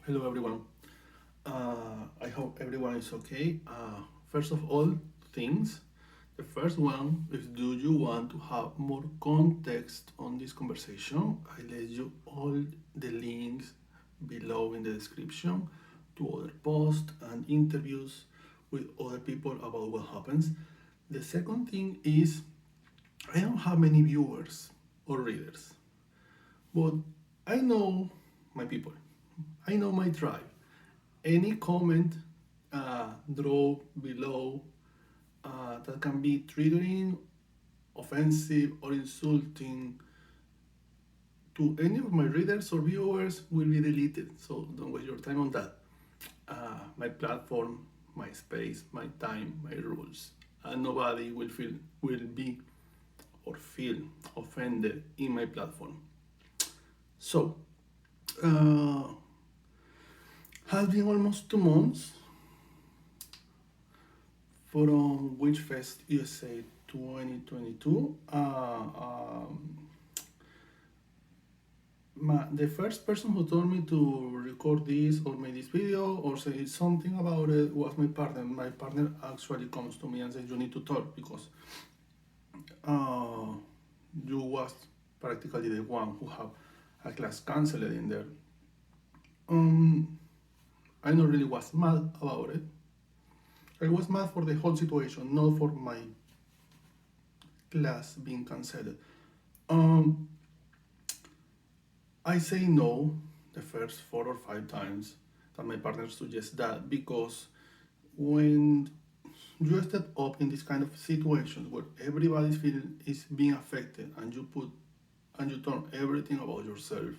Hello, everyone. I hope everyone is okay. First of all, things. The first one is, do you want to have more context on this conversation? I let you all the links below in the description to other posts and interviews with other people about what happens. The second thing is, I don't have many viewers or readers, but I know my people. I know my tribe. Any comment draw below that can be triggering, offensive, or insulting to any of my readers or viewers will be deleted. So don't waste your time on that. My platform, my space, my time, my rules, and nobody will be or feel offended in my platform. So uh, has been almost 2 months from Witchfest USA 2022. The first person who told me to record this or make this video or say something about it was my partner. My partner actually comes to me and says, you need to talk because uh, you was practically the one who have a class cancelled in there. I not really was mad about it. I was mad for the whole situation, not for my class being cancelled. Um, I say no the first 4 or 5 times that my partner suggests that because when you step up in this kind of situations where everybody's feeling is being affected and you turn everything about yourself.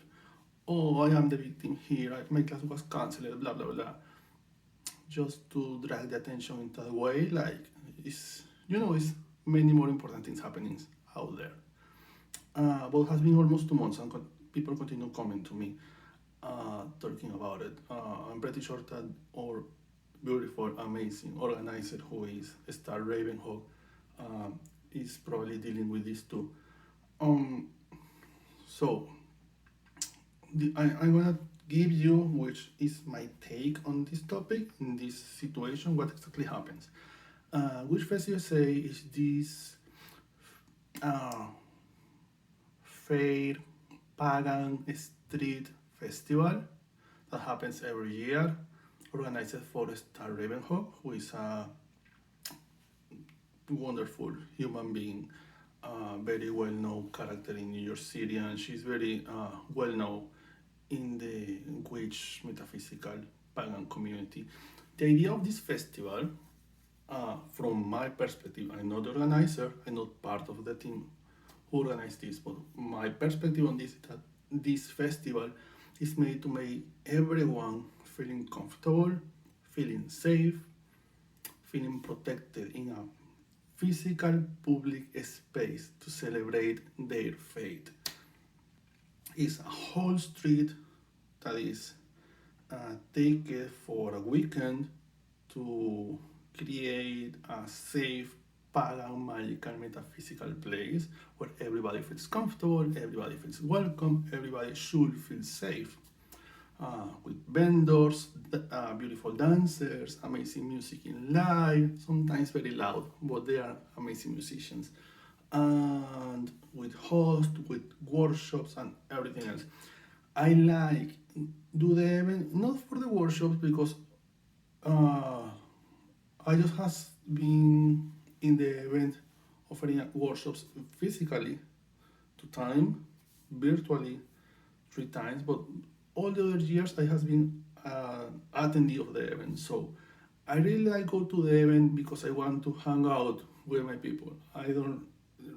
Oh, I am the victim here. My class was cancelled. Blah blah blah. Just to drag the attention in that way, like it's many more important things happening out there. But it has been almost 2 months, and people continue coming to me talking about it. I'm pretty sure that our beautiful, amazing organizer, who is Starr Ravenhawk, is probably dealing with this too. Um, so I'm gonna give you, which is my take on this topic in this situation, what exactly happens. Witchfest USA is this uh, fair pagan street festival that happens every year, organized for Starr Ravenhawk, who is a wonderful human being, very well known character in New York City, and she's very well known in the witch metaphysical pagan community. The idea of this festival, from my perspective, I'm not the organizer, I'm not part of the team who organized this, but my perspective on this is that this festival is made to make everyone feeling comfortable, feeling safe, feeling protected in a physical public space to celebrate their faith. It's a whole street that is taken for a weekend to create a safe pagan magical metaphysical place where everybody feels comfortable, everybody feels welcome, everybody should feel safe. With vendors, beautiful dancers, amazing music in live, sometimes very loud, but they are amazing musicians. And with hosts, with workshops, and everything else. I like do the event not for the workshops because uh, I just has been in the event offering workshops physically 2 times, virtually 3 times, but all the other years I has been attendee of the event. So I really like go to the event because I want to hang out with my people. I don't.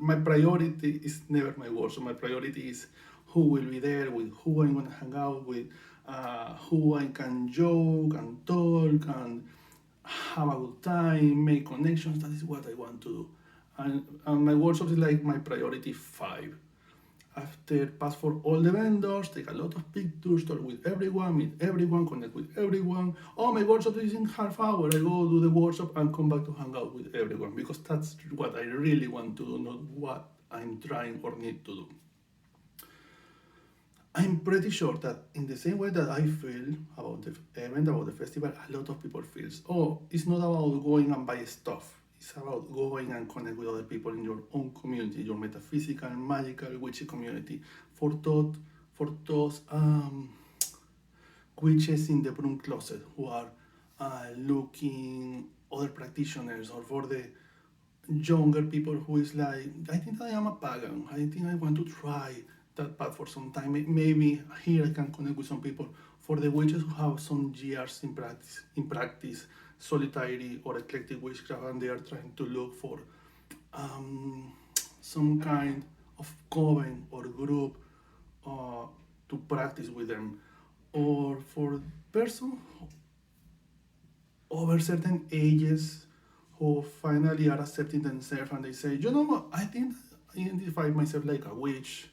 My priority is never my workshop. My priority is who will be there, with who I'm gonna hang out with, who I can joke and talk and have a good time, make connections. That is what I want to do. And my workshop is like my priority 5. After pass for all the vendors, take a lot of pictures, talk with everyone, meet everyone, connect with everyone. Oh, my workshop is in half hour. I go do the workshop and come back to hang out with everyone because that's what I really want to do, not what I'm trying or need to do. I'm pretty sure that in the same way that I feel about the event, about the festival, a lot of people feels, oh, it's not about going and buy stuff. It's about going and connect with other people in your own community, your metaphysical, magical, witchy community. For those witches in the broom closet who are looking other practitioners, or for the younger people who is like, I think I am a pagan. I think I want to try that path for some time. Maybe here I can connect with some people. For the witches who have some years in practice, solitary or eclectic witchcraft, and they are trying to look for um, some kind of coven or group uh, to practice with them, or for person over certain ages who finally are accepting themselves and they say, you know what, I think I identify myself like a witch,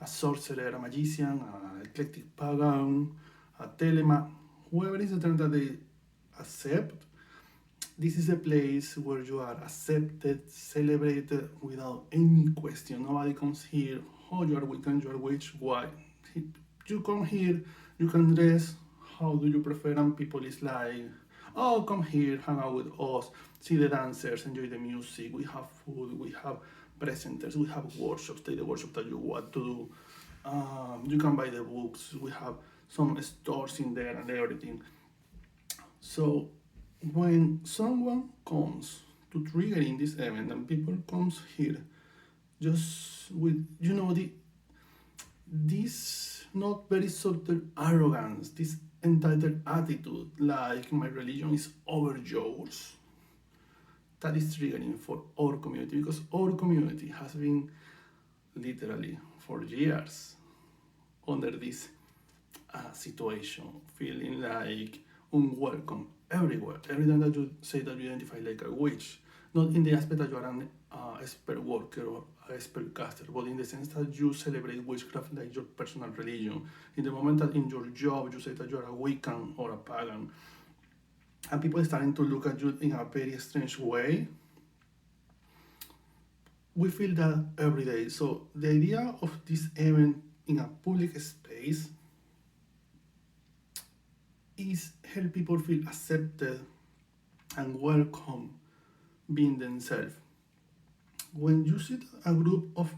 a sorcerer, a magician, an eclectic pagan, a telema, whoever is the term that they accept. This is a place where you are accepted, celebrated without any question. Nobody comes here, oh, you are Wiccan, you are witch, why? You come here, you can dress, how do you prefer? And people is like, oh, come here, hang out with us, see the dancers, enjoy the music, we have food, we have presenters, we have workshops, take the workshop that you want to do. You can buy the books, we have some stores in there and everything. So when someone comes to trigger in this event and people comes here just with, this not very subtle arrogance, this entitled attitude, like my religion is over yours, that is triggering for our community, because our community has been literally for years under this situation, feeling like unwelcome everywhere. Every time that you say that you identify like a witch, not in the aspect that you are an spell worker or a spellcaster, but in the sense that you celebrate witchcraft like your personal religion. In the moment that in your job you say that you are a Wiccan or a pagan, and people are starting to look at you in a very strange way, we feel that every day. So the idea of this event in a public space is help people feel accepted and welcome being themselves. When you see a group of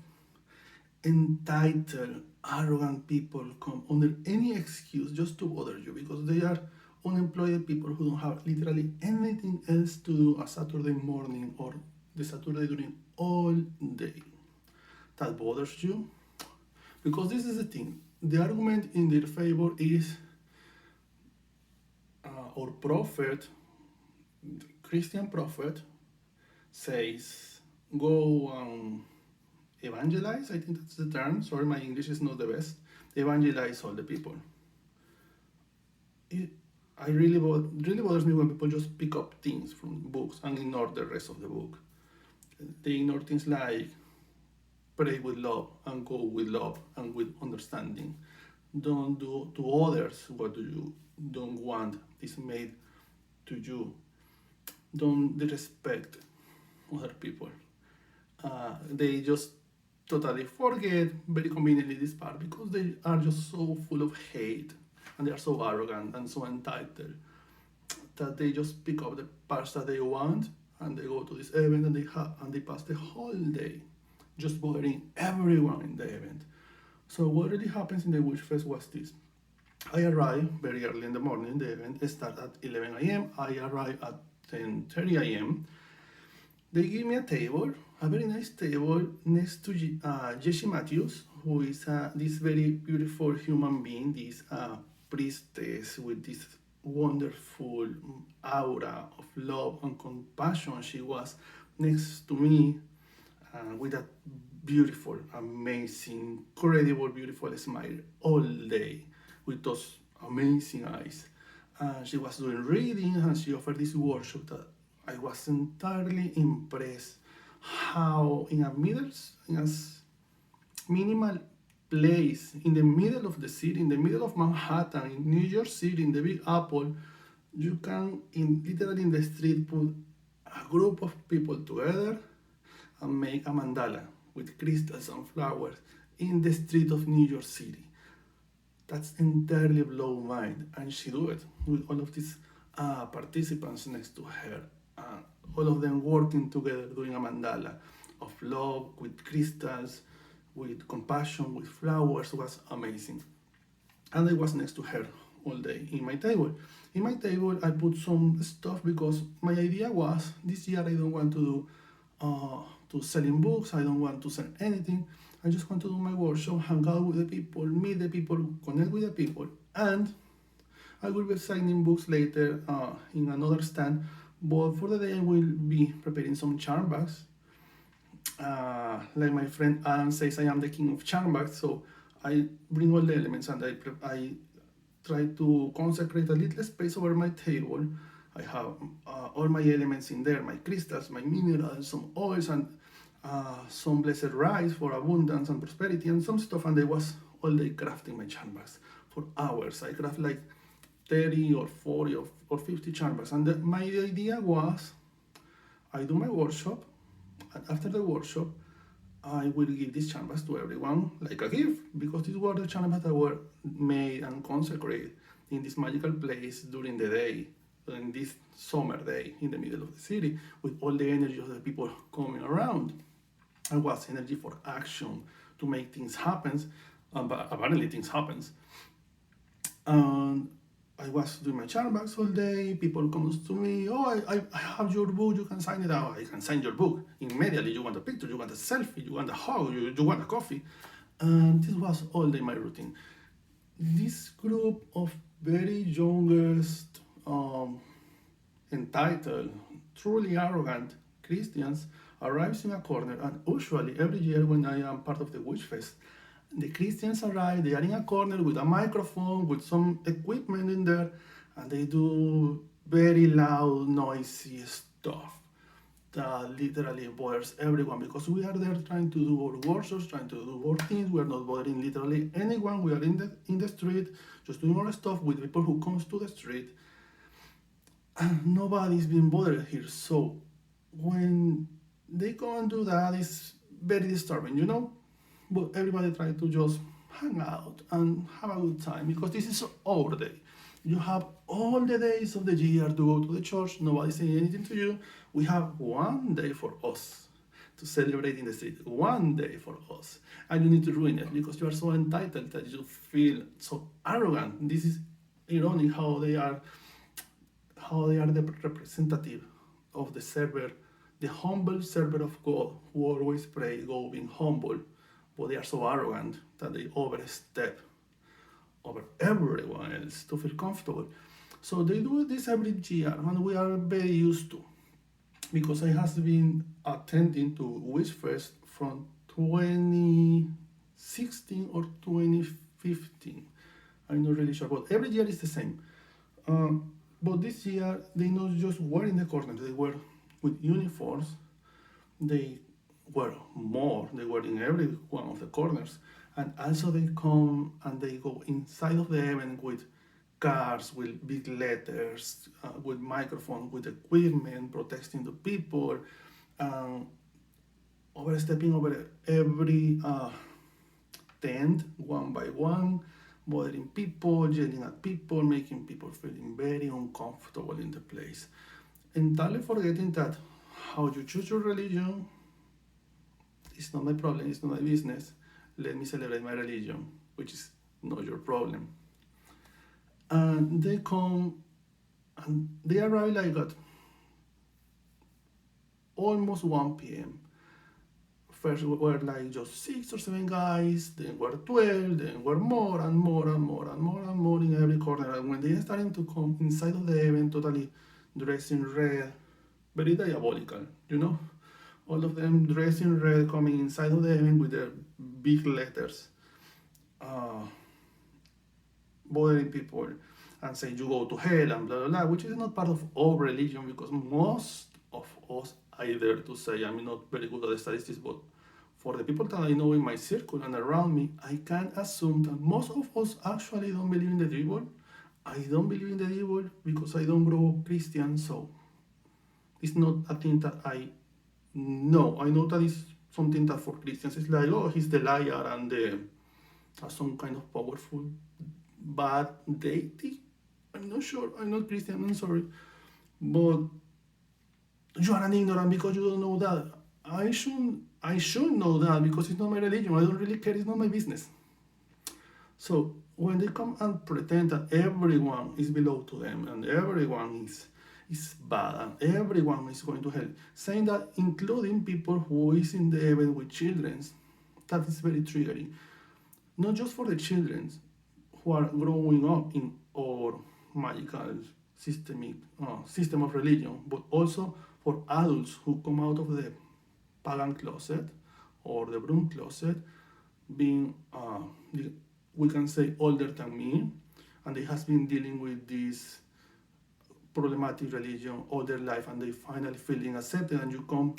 entitled, arrogant people come under any excuse just to bother you, because they are unemployed people who don't have literally anything else to do a Saturday morning or the Saturday during all day, that bothers you, because this is the thing. The argument in their favor is our prophet, the Christian prophet, says, go evangelize. I think that's the term. Sorry, my English is not the best. Evangelize all the people. Really bothers me when people just pick up things from books and ignore the rest of the book. They ignore things like pray with love and go with love and with understanding. Don't do to others what you don't want is made to you. Don't disrespect other people. They just totally forget very conveniently this part, because they are just so full of hate and they are so arrogant and so entitled that they just pick up the parts that they want and they go to this event and they pass the whole day just bothering everyone in the event. So what really happens in the Witchfest was this. I arrived very early in the morning. The event started at 11 a.m. I arrived at 10:30 a.m. They give me a table, a very nice table, next to Jessie Matthews, who is this very beautiful human being, this priestess with this wonderful aura of love and compassion. She was next to me with that beautiful, amazing, incredible, beautiful smile all day with those amazing eyes. She was doing reading and she offered this workshop that I was entirely impressed how in a minimal place in the middle of the city, in the middle of Manhattan, in New York City, in the Big Apple, you can literally in the street put a group of people together and make a mandala with crystals and flowers in the street of New York City. That's entirely blow mind, and she do it with all of these participants next to her, all of them working together doing a mandala of love with crystals, with compassion, with flowers. Was amazing. And I was next to her all day in my table. In my table, I put some stuff because my idea was this year I don't want to do selling books. I don't want to sell anything. I just want to do my workshop, hang out with the people, meet the people, connect with the people, and I will be signing books later in another stand. But for the day, I will be preparing some charm bags. Like my friend Adam says, I am the king of charm bags, so I bring all the elements and I try to consecrate a little space over my table. I have all my elements in there, my crystals, my minerals, some oils, and some blessed rice for abundance and prosperity, and some stuff. And I was all day crafting my charm bags for hours. I craft like 30 or 40 or 50 charm bags. And my idea was, I do my workshop, and after the workshop, I will give these charm bags to everyone like a gift, because these were the charm bags that were made and consecrated in this magical place during the day, in this summer day in the middle of the city, with all the energy of the people coming around. And was energy for action to make things happen, but apparently things happen. And I was doing my charm bags all day. People comes to me, oh, I have your book, you can sign it out. I can sign your book immediately. You want a picture, you want a selfie, you want a hug, you want a coffee. And this was all day my routine. This group of very youngest, entitled, truly arrogant Christians arrives in a corner, and usually every year when I am part of the Witchfest, the Christians arrive, they are in a corner with a microphone, with some equipment in there, and they do very loud, noisy stuff that literally bothers everyone, because we are there trying to do our workshops, trying to do our things. We are not bothering literally anyone. We are in the street, just doing our stuff with people who comes to the street, and nobody's being bothered here. So when they go and do that, it's very disturbing, you know? But everybody try to just hang out and have a good time, because this is our day. You have all the days of the year to go to the church, nobody saying anything to you. We have one day for us to celebrate in the street, one day for us. And you need to ruin it because you are so entitled that you feel so arrogant. This is ironic how they are the representative of the server, the humble servant of God, who always pray, go being humble, but they are so arrogant that they overstep over everyone else to feel comfortable. So they do this every year, and we are very used to, because I have been attending to Witchfest from 2016 or 2015. I'm not really sure, but every year is the same. But this year, they not just were in the corner, they were with uniforms. They were in every one of the corners. And also they come and they go inside of the event with cars, with big letters, with microphones, with equipment, protesting the people, overstepping over every tent one by one, bothering people, yelling at people, making people feeling very uncomfortable in the place. Entirely forgetting that how you choose your religion is not my problem, it's not my business. Let me celebrate my religion, which is not your problem. And they come and they arrive like at almost 1 p.m. First were like just 6 or 7 guys, then were 12, then were more and more and more and more and more in every corner. And when they are starting to come inside of the event, totally dressed in red, very diabolical, you know? All of them dressed in red, coming inside of the event with their big letters, bothering people and saying you go to hell and blah, blah, blah, which is not part of our religion, because most of us, I dare to say, I'm not very good at the statistics, but for the people that I know in my circle and around me, I can assume that most of us actually don't believe in the devil. I don't believe in the devil because I don't grow up Christian, so it's not a thing that I know. I know that it's something that for Christians it's like, oh, he's the liar and some kind of powerful bad deity. I'm not sure. I'm not Christian. I'm sorry, but you are an ignorant because you don't know that. I should know that because it's not my religion. I don't really care. It's not my business. So when they come and pretend that everyone is below to them and everyone is bad and everyone is going to hell, saying that including people who is in the event with children, that is very triggering. Not just for the children who are growing up in our magical system of religion, but also for adults who come out of the pagan closet or the broom closet, being we can say older than me, and they has been dealing with this problematic religion all their life, and they finally feeling accepted, and you come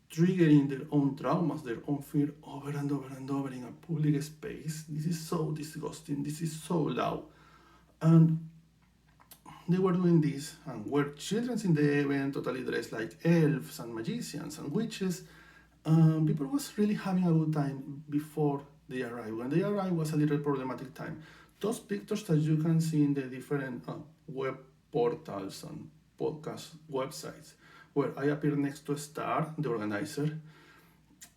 triggering their own traumas, their own fear over and over and over in a public space. This is so disgusting. This is so loud, and they were doing this, and were children in the event totally dressed like elves and magicians and witches. People was really having a good time before they arrived. When they arrived was a little problematic time. Those pictures that you can see in the different web portals and podcast websites, where I appear next to Starr, the organizer,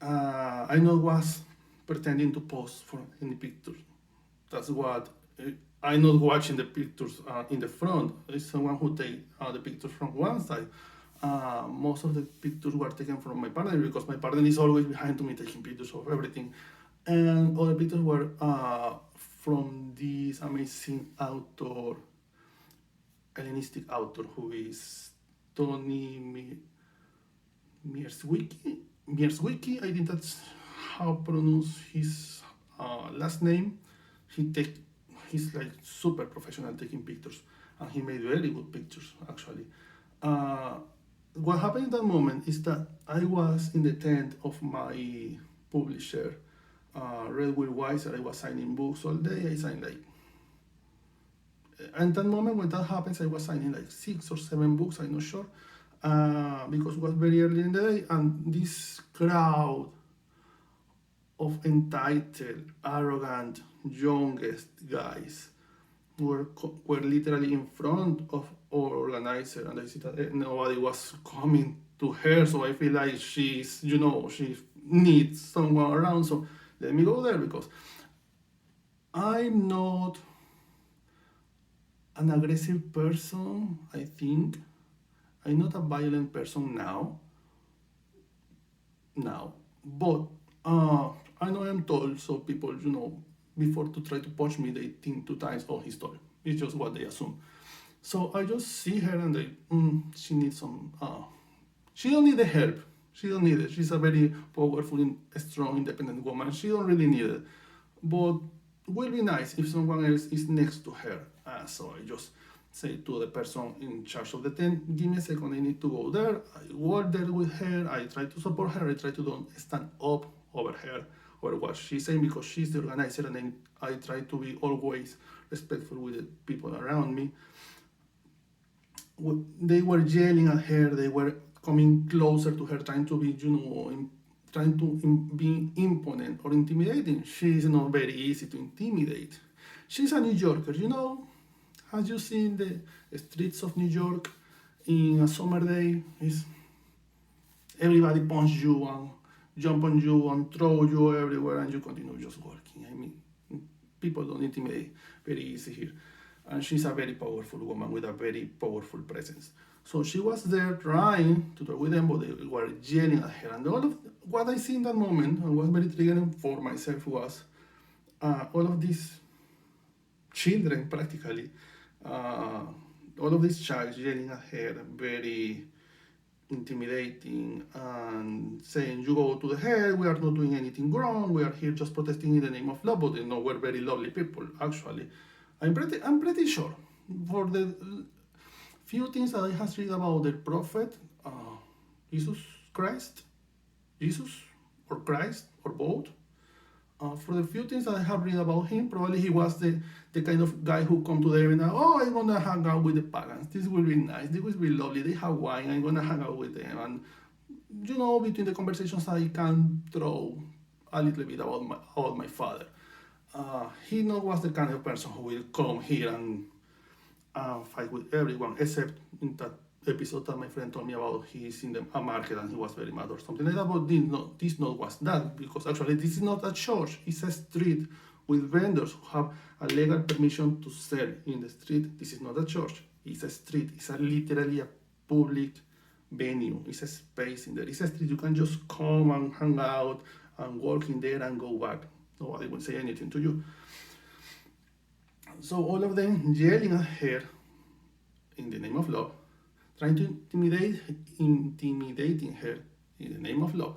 I not was pretending to pose for any pictures. That's what I'm not watching the pictures in the front. It's someone who take the pictures from one side. Most of the pictures were taken from my partner because my partner is always behind to me taking pictures of everything. And other pictures were from this amazing author, Hellenistic author, who is Tony Mierzwicki. I think that's how pronounce his last name. He's like super professional taking pictures, and he made very good pictures actually. What happened in that moment is that I was in the tent of my publisher, Red Will Weiser. I was signing books all day. I signed like, and that moment when that happens, I was signing like 6 or 7 books. I'm not sure, because it was very early in the day, and this crowd of entitled, arrogant, youngest guys were literally in front of our organizer, and I see that nobody was coming to her, so I feel like she needs someone around, so let me go there, because I'm not an aggressive person, I think. I'm not a violent person now, but I know I'm tall, so people, before to try to punch me, they think 2 times, oh, he's tall. It's just what they assume. So I just see her and she needs some, she don't need the help. She don't need it. She's a very powerful, strong, independent woman. She don't really need it. But it will be nice if someone else is next to her. So I just say to the person in charge of the tent, give me a second, I need to go there. I walk there with her. I try to support her. I try to don't stand up over her or what she's saying, because she's the organizer, and then I try to be always respectful with the people around me. They were yelling at her, they were coming closer to her, trying to be, be imponent or intimidating. She's not very easy to intimidate. She's a New Yorker, Have you seen the streets of New York in a summer day? Everybody punch you and jump on you and throw you everywhere, and you continue just walking. I mean, people don't intimidate very easy here. And she's a very powerful woman with a very powerful presence. So she was there trying to talk with them, but they were yelling at her. And all of what I see in that moment, and was very triggering for myself, was all of these children, practically, all of these child yelling at her, very intimidating, and saying, you go to the hell, we are not doing anything wrong, we are here just protesting in the name of love, but we're very lovely people, actually. I'm pretty sure, for the few things that I have read about the prophet, Jesus or Christ, or both, for the few things that I have read about him, probably he was the kind of guy who come to them and, I'm gonna hang out with the pagans, this will be nice, this will be lovely, they have wine, I'm gonna hang out with them, and between the conversations I can throw a little bit about my father. he not was the kind of person who will come here and fight with everyone, except in that episode that my friend told me about. He's in a market and he was very mad or something like that. But this not was that, because actually this is not a church. It's a street with vendors who have a legal permission to sell in the street. This is not a church. It's a street. It's literally a public venue. It's a space in there. It's a street. You can just come and hang out and walk in there and go back. Nobody will say anything to you. So all of them yelling at her in the name of love, trying to intimidating her in the name of love,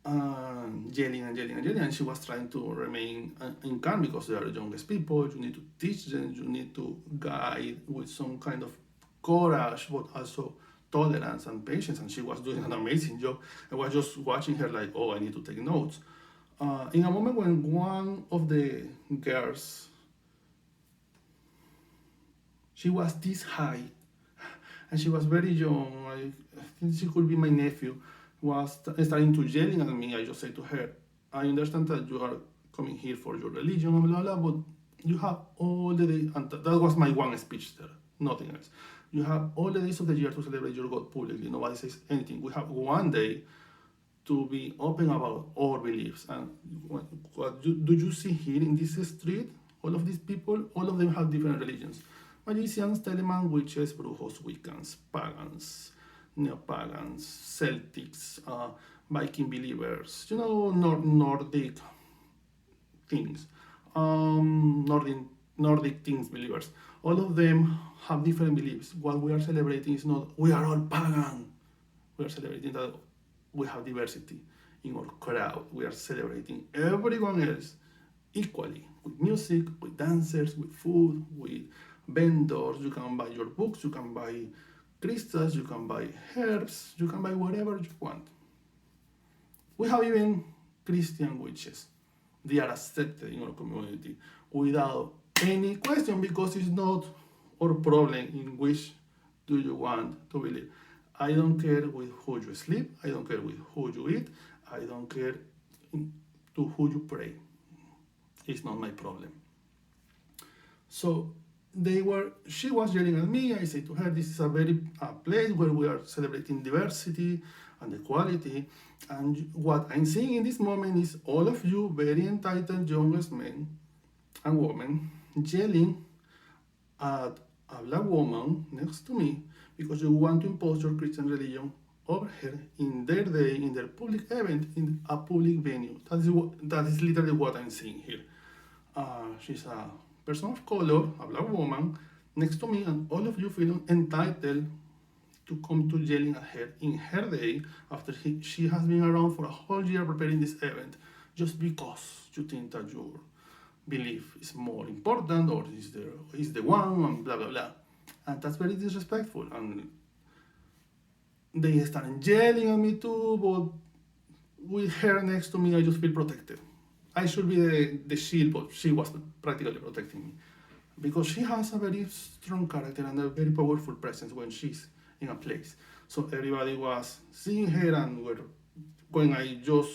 yelling and yelling and yelling, and she was trying to remain in calm because they are the youngest people. You need to teach them, you need to guide with some kind of courage, but also tolerance and patience, and she was doing an amazing job. I was just watching her like, oh, I need to take notes. In a moment when one of the girls, she was this high, and she was very young. I think she could be my nephew. Was starting to yelling at me. I just said to her, I understand that you are coming here for your religion, and blah, blah, but you have all the days, and that was my one speech there, nothing else. You have all the days of the year to celebrate your God publicly. Nobody says anything. We have one day to be open about our beliefs. And what do you see here in this street? All of these people, all of them have different religions. Magicians, teleman, witches, brujos, Wiccans, pagans, neo-pagans, Celtics, Viking believers, Nordic things, Nordic things believers. All of them have different beliefs. What we are celebrating is not, we are all pagan. We are celebrating that we have diversity in our crowd. We are celebrating everyone else equally, with music, with dancers, with food, with vendors. You can buy your books, you can buy crystals, you can buy herbs, you can buy whatever you want. We have even Christian witches. They are accepted in our community without any question, because it's not our problem in which do you want to believe. I don't care with who you sleep, I don't care with who you eat, I don't care to who you pray. It's not my problem. So she was yelling at me. I said to her, this is a place where we are celebrating diversity and equality. And what I'm seeing in this moment is all of you very entitled youngest men and women yelling at a black woman next to me because you want to impose your Christian religion over her in their day, in their public event, in a public venue. That is literally what I'm seeing here. She's a person of color, a black woman, next to me, and all of you feel entitled to come to yelling at her in her day after she has been around for a whole year preparing this event, just because you think that your belief is more important or is the one, and blah blah blah. And that's very disrespectful. And they started yelling at me too, but with her next to me, I just feel protected. I should be the shield, but she was practically protecting me, because she has a very strong character and a very powerful presence when she's in a place. So everybody was seeing her, and when I just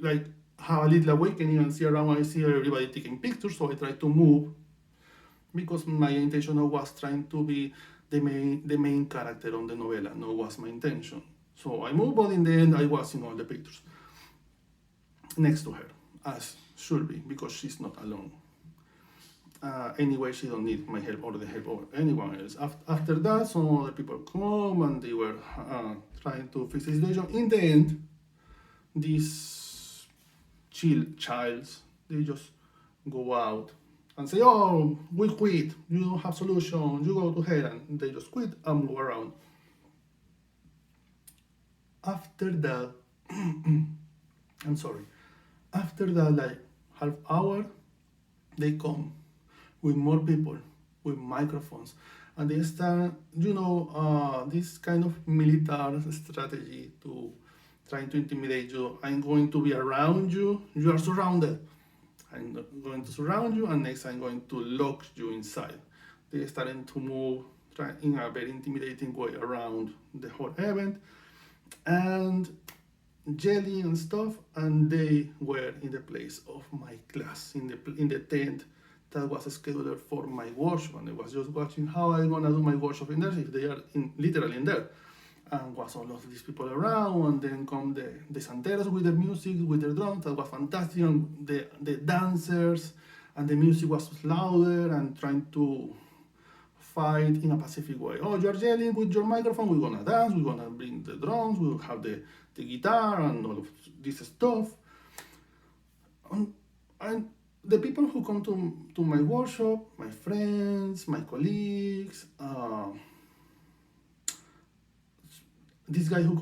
like have a little awakening and see around, I see everybody taking pictures, so I try to move, because my intention was trying to be the main character on the novella. No, was my intention. So I moved, but in the end I was in all the pictures next to her, as should be, because she's not alone. Anyway, she don't need my help or the help of anyone else. After that, some other people come and they were trying to fix the situation. In the end, these childs, they just go out and say, oh, we quit, you don't have solution, you go to hell, and they just quit and move around. After that, after that, like half hour, they come with more people, with microphones, and they start, this kind of military strategy to trying to intimidate you. I'm going to be around you, you are surrounded. I'm going to surround you, and next I'm going to lock you inside. They starting to move in a very intimidating way around the whole event, and jelly and stuff, and they were in the place of my class in the tent that was scheduled for my workshop, and I was just watching how I'm gonna do my workshop in there if they are literally in there. And was all of these people around, and then come the santeros with their music, with their drums. That was fantastic, and the dancers, and the music was louder and trying to fight in a pacific way. Oh, you're yelling with your microphone, we're gonna dance, we're gonna bring the drums, we'll have the guitar and all of this stuff. And the people who come to my workshop, my friends, my colleagues, this guy who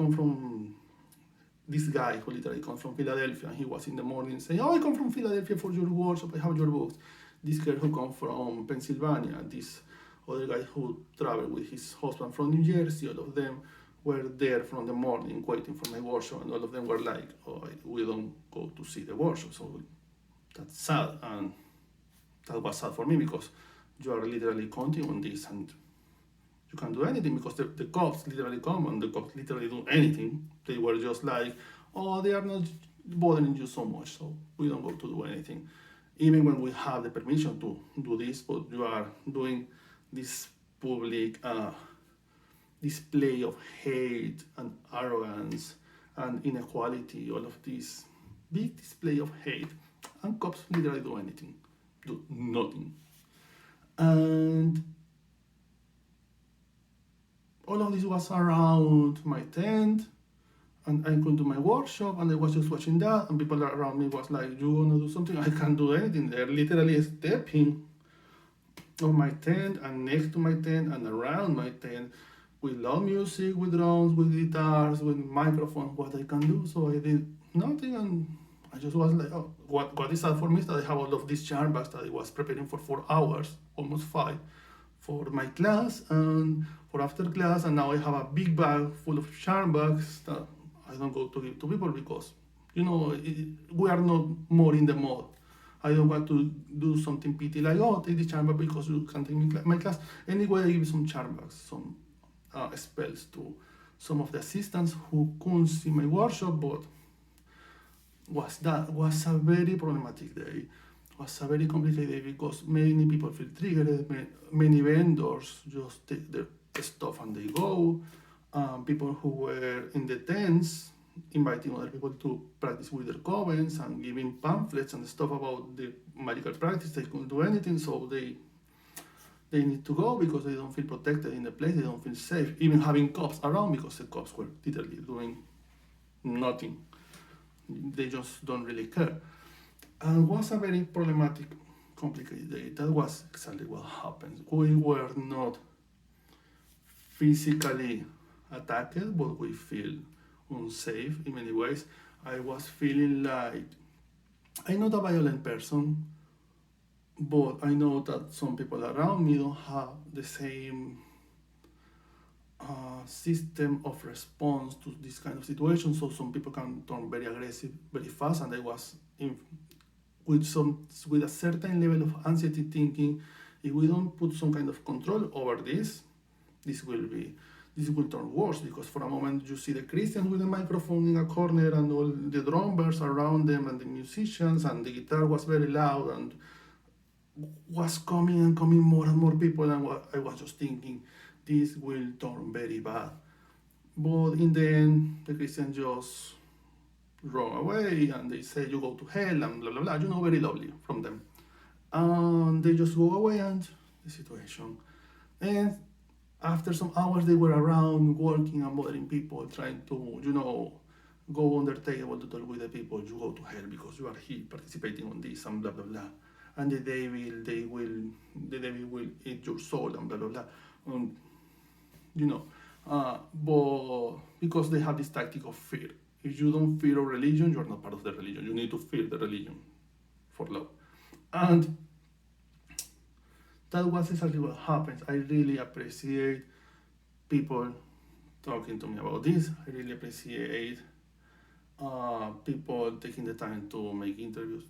literally comes from Philadelphia, and he was in the morning saying, oh, I come from Philadelphia for your workshop, I have your books. This girl who comes from Pennsylvania, this other guy who traveled with his husband from New Jersey, all of them were there from the morning waiting for my workshop, and all of them were like, oh, we don't go to see the workshop. So that's sad, and that was sad for me because you are literally counting on this, and you can't do anything because the cops literally come, and the cops literally do anything. They were just like, oh, they are not bothering you so much, so we don't go to do anything. Even when we have the permission to do this, but you are doing this public display of hate and arrogance and inequality, all of this big display of hate, and cops literally do anything, do nothing. And all of this was around my tent, and I went to my workshop, and I was just watching that, and people around me was like, you wanna do something? I can't do anything. They're literally stepping on my tent, and next to my tent, and around my tent, with loud music, with drums, with guitars, with microphones, what I can do. So I did nothing, and I just was like, oh, what is sad for me is that I have all of these charm bags that I was preparing for 4 hours, almost 5, for my class and for after class, and now I have a big bag full of charm bags that I don't go to give to people because, we are not more in the mode. I don't want to do something petty like, oh, take the charm bag because you can take my class. Anyway, I give some charm bags, some spells to some of the assistants who couldn't see my workshop, but was a very problematic day. Was a very complicated day because many people feel triggered. Many vendors just take their stuff and they go. People who were in the tents inviting other people to practice with their covens and giving pamphlets and stuff about the magical practice. They couldn't do anything, so they need to go because they don't feel protected in the place. They don't feel safe, even having cops around, because the cops were literally doing nothing. They just don't really care. And it was a very problematic, complicated day. That was exactly what happened. We were not physically attacked, but we feel unsafe in many ways. I was feeling like I'm not a violent person, but I know that some people around me don't have the same system of response to this kind of situation. So some people can turn very aggressive very fast, and I was with a certain level of anxiety, thinking if we don't put some kind of control over this will turn worse, because for a moment you see the Christians with the microphone in a corner and all the drummers around them and the musicians, and the guitar was very loud and was coming more and more people, and I was just thinking this will turn very bad. But in the end, the Christians just run away and they say you go to hell and blah blah blah, very lovely from them. And they just go away, and the situation. And after some hours they were around working and bothering people, trying to, go on their table to talk with the people, you go to hell because you are here participating on this and blah blah blah. And the devil will eat your soul and blah blah blah. But because they have this tactic of fear. If you don't fear a religion, you're not part of the religion. You need to fear the religion for love. And that was exactly what happens. I really appreciate people talking to me about this. I really appreciate people taking the time to make interviews.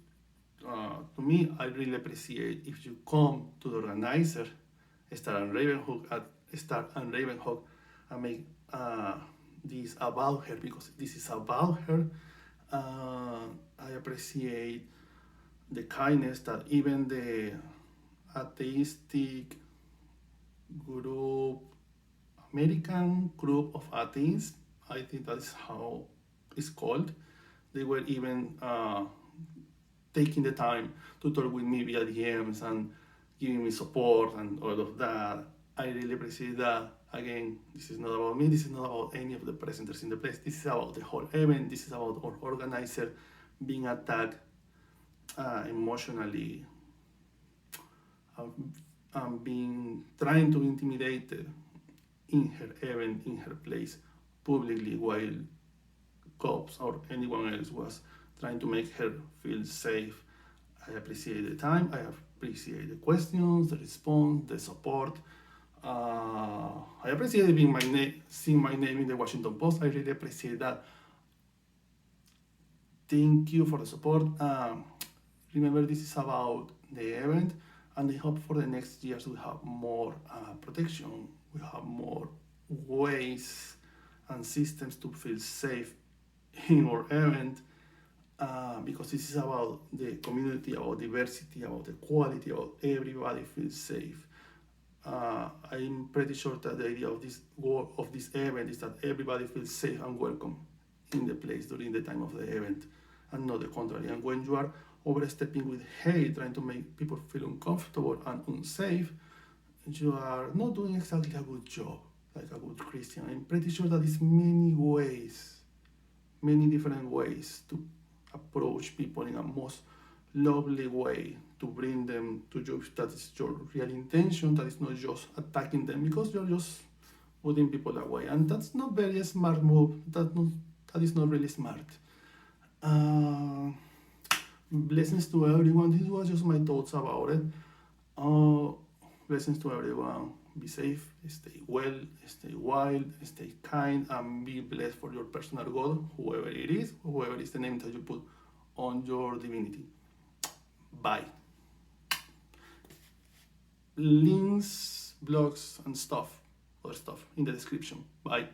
To me, I really appreciate if you come to the organizer, Starr and Ravenhawk, and make this about her because this is about her. I appreciate the kindness that even the atheistic group, American group of atheists, I think that's how it's called. They were even taking the time to talk with me via DMs and giving me support and all of that. I really appreciate that. Again, this is not about me, this is not about any of the presenters in the place. This is about the whole event, this is about our organizer being attacked emotionally, being trying to intimidate in her event, in her place, publicly, while cops or anyone else was trying to make her feel safe. I appreciate the time, I appreciate the questions, the response, the support. I appreciate seeing my name in the Washington Post. I really appreciate that. Thank you for the support. Remember, this is about the event, and I hope for the next years we have more protection, we have more ways and systems to feel safe in our event, because this is about the community, about diversity, about equality, about everybody feels safe. I'm pretty sure that the idea of this event is that everybody feels safe and welcome in the place during the time of the event, and not the contrary. And when you are overstepping with hate, trying to make people feel uncomfortable and unsafe, you are not doing exactly a good job, like a good Christian. I'm pretty sure that there's many different ways to approach people in a most lovely way, to bring them to you. That is your real intention, that is not just attacking them because you're just putting people away, and that's not very smart move. That is not really smart. Blessings to everyone. This was just my thoughts about it. Blessings to everyone. Be safe, stay well, stay wild, stay kind, and be blessed for your personal God, whoever it is, whoever is the name that you put on your divinity. Bye. Links, blogs, and other stuff in the description. Bye.